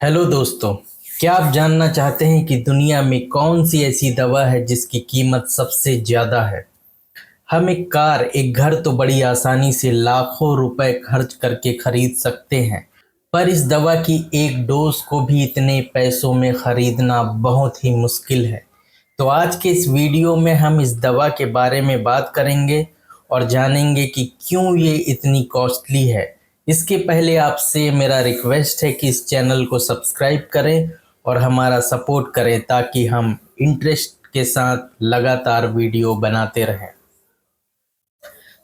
Hello दोस्तों। क्या आप जानना चाहते हैं कि दुनिया में कौन सी ऐसी दवा है जिसकी कीमत सबसे ज़्यादा है। हम एक कार, एक घर तो बड़ी आसानी से लाखों रुपए खर्च करके खरीद सकते हैं, पर इस दवा की एक डोज को भी इतने पैसों में खरीदना बहुत ही मुश्किल है। तो आज के इस वीडियो में हम इस दवा के बारे में बात करेंगे और जानेंगे कि क्यों ये इतनी कॉस्टली है। इसके पहले आपसे मेरा रिक्वेस्ट है कि इस चैनल को सब्सक्राइब करें और हमारा सपोर्ट करें ताकि हम इंटरेस्ट के साथ लगातार वीडियो बनाते रहें।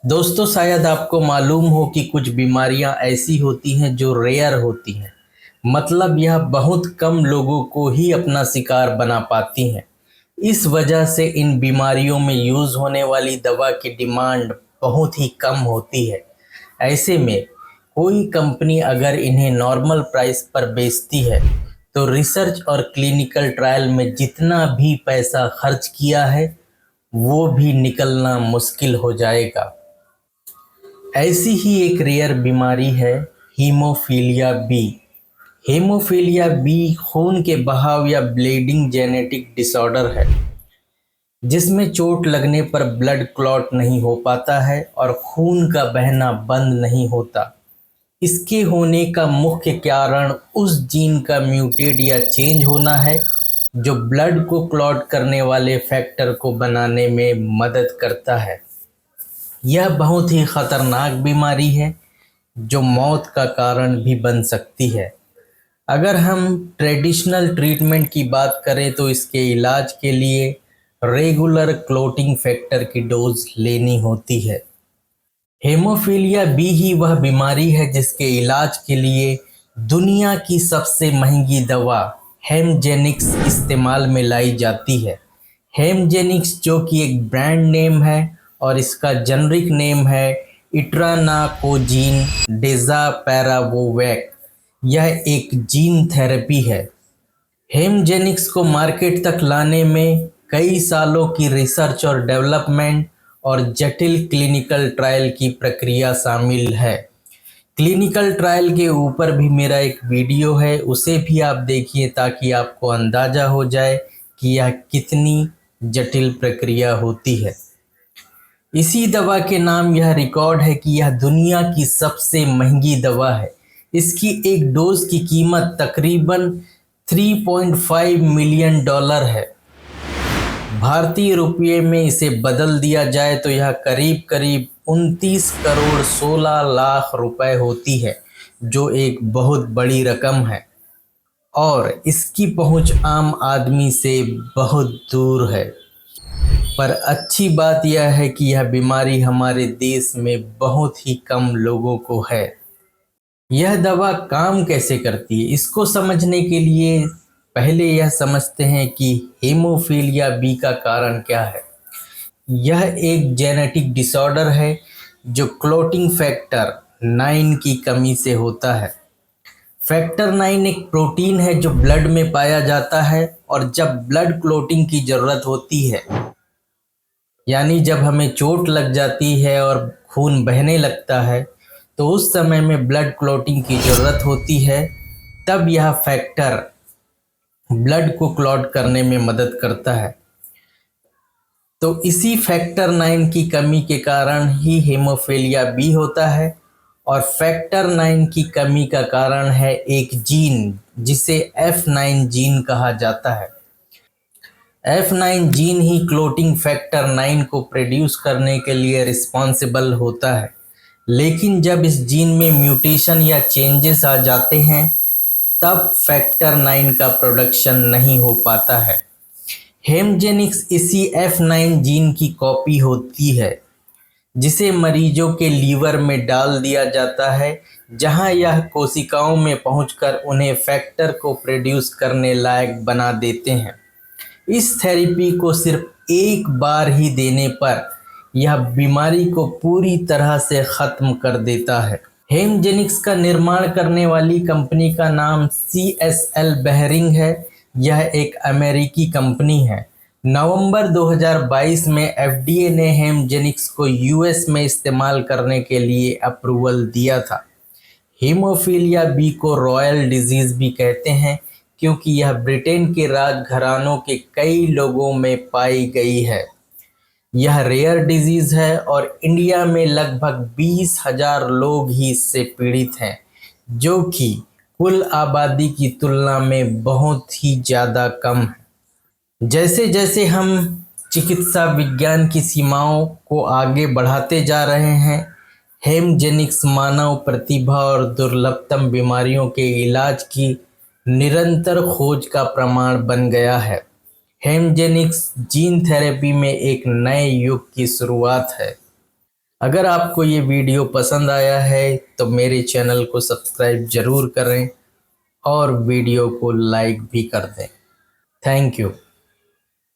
दोस्तों, शायद आपको मालूम हो कि कुछ बीमारियां ऐसी होती हैं जो रेयर होती हैं, मतलब यह बहुत कम लोगों को ही अपना शिकार बना पाती हैं। इस वजह से इन बीमारियों में यूज़ होने वाली दवा की डिमांड बहुत ही कम होती है। ऐसे में कोई कंपनी अगर इन्हें नॉर्मल प्राइस पर बेचती है तो रिसर्च और क्लिनिकल ट्रायल में जितना भी पैसा खर्च किया है वो भी निकलना मुश्किल हो जाएगा। ऐसी ही एक रेयर बीमारी है हीमोफीलिया बी। हीमोफीलिया बी खून के बहाव या ब्लीडिंग जेनेटिक डिसऑर्डर है जिसमें चोट लगने पर ब्लड क्लॉट नहीं हो पाता है और खून का बहना बंद नहीं होता। इसके होने का मुख्य कारण उस जीन का म्यूटेट या चेंज होना है जो ब्लड को क्लॉट करने वाले फैक्टर को बनाने में मदद करता है। यह बहुत ही खतरनाक बीमारी है जो मौत का कारण भी बन सकती है। अगर हम ट्रेडिशनल ट्रीटमेंट की बात करें तो इसके इलाज के लिए रेगुलर क्लॉटिंग फैक्टर की डोज लेनी होती है। हेमोफीलिया बी ही वह बीमारी है जिसके इलाज के लिए दुनिया की सबसे महंगी दवा हेमजेनिक्स इस्तेमाल में लाई जाती है। हेमजेनिक्स जो कि एक ब्रांड नेम है और इसका जेनरिक नेम है इट्रानाकोजीन डेजापेरावोवैक। यह एक जीन थेरेपी है। हेमजेनिक्स को मार्केट तक लाने में कई सालों की रिसर्च और डेवलपमेंट और जटिल क्लिनिकल ट्रायल की प्रक्रिया शामिल है। क्लिनिकल ट्रायल के ऊपर भी मेरा एक वीडियो है, उसे भी आप देखिए ताकि आपको अंदाज़ा हो जाए कि यह कितनी जटिल प्रक्रिया होती है। इसी दवा के नाम यह रिकॉर्ड है कि यह दुनिया की सबसे महंगी दवा है। इसकी एक डोज की कीमत तकरीबन 3.5 मिलियन डॉलर है। भारतीय रुपये में इसे बदल दिया जाए तो यह करीब करीब 29 करोड़ 16 लाख रुपए होती है, जो एक बहुत बड़ी रकम है और इसकी पहुंच आम आदमी से बहुत दूर है। पर अच्छी बात यह है कि यह बीमारी हमारे देश में बहुत ही कम लोगों को है। यह दवा काम कैसे करती है, इसको समझने के लिए पहले यह समझते हैं कि हेमोफीलिया बी का कारण क्या है। यह एक जेनेटिक डिसऑर्डर है जो क्लॉटिंग फैक्टर 9 की कमी से होता है। फैक्टर 9 एक प्रोटीन है जो ब्लड में पाया जाता है और जब ब्लड क्लॉटिंग की ज़रूरत होती है, यानी जब हमें चोट लग जाती है और खून बहने लगता है, तो उस समय में ब्लड क्लॉटिंग की ज़रूरत होती है। तब यह फैक्टर ब्लड को क्लॉट करने में मदद करता है। तो इसी फैक्टर 9 की कमी के कारण ही हेमोफीलिया बी होता है और फैक्टर 9 की कमी का कारण है एक जीन जिसे F9 जीन कहा जाता है। F9 जीन ही क्लोटिंग फैक्टर 9 को प्रोड्यूस करने के लिए रिस्पॉन्सिबल होता है, लेकिन जब इस जीन में म्यूटेशन या चेंजेस आ जाते हैं तब फैक्टर 9 का प्रोडक्शन नहीं हो पाता है। हेमजेनिक्स इसी F9 जीन की कॉपी होती है जिसे मरीजों के लीवर में डाल दिया जाता है, जहां यह कोशिकाओं में पहुंचकर उन्हें फैक्टर को प्रोड्यूस करने लायक बना देते हैं। इस थेरेपी को सिर्फ एक बार ही देने पर यह बीमारी को पूरी तरह से ख़त्म कर देता है। हेमजेनिक्स का निर्माण करने वाली कंपनी का नाम CSL बेहरिंग है। यह एक अमेरिकी कंपनी है। नवंबर 2022 में FDA ने हेमजेनिक्स को US में इस्तेमाल करने के लिए अप्रूवल दिया था। हीमोफीलिया बी को रॉयल डिजीज भी कहते हैं क्योंकि यह ब्रिटेन के राजघरानों के कई लोगों में पाई गई है। यह रेयर डिजीज है और इंडिया में लगभग 20,000 लोग ही इससे पीड़ित हैं, जो कि कुल आबादी की तुलना में बहुत ही ज़्यादा कम है। जैसे जैसे हम चिकित्सा विज्ञान की सीमाओं को आगे बढ़ाते जा रहे हैं, हेमजेनिक्स मानव प्रतिभा और दुर्लभतम बीमारियों के इलाज की निरंतर खोज का प्रमाण बन गया है। हेमजेनिक्स जीन थेरेपी में एक नए युग की शुरुआत है। अगर आपको ये वीडियो पसंद आया है तो मेरे चैनल को सब्सक्राइब जरूर करें और वीडियो को लाइक भी कर दें। Thank you.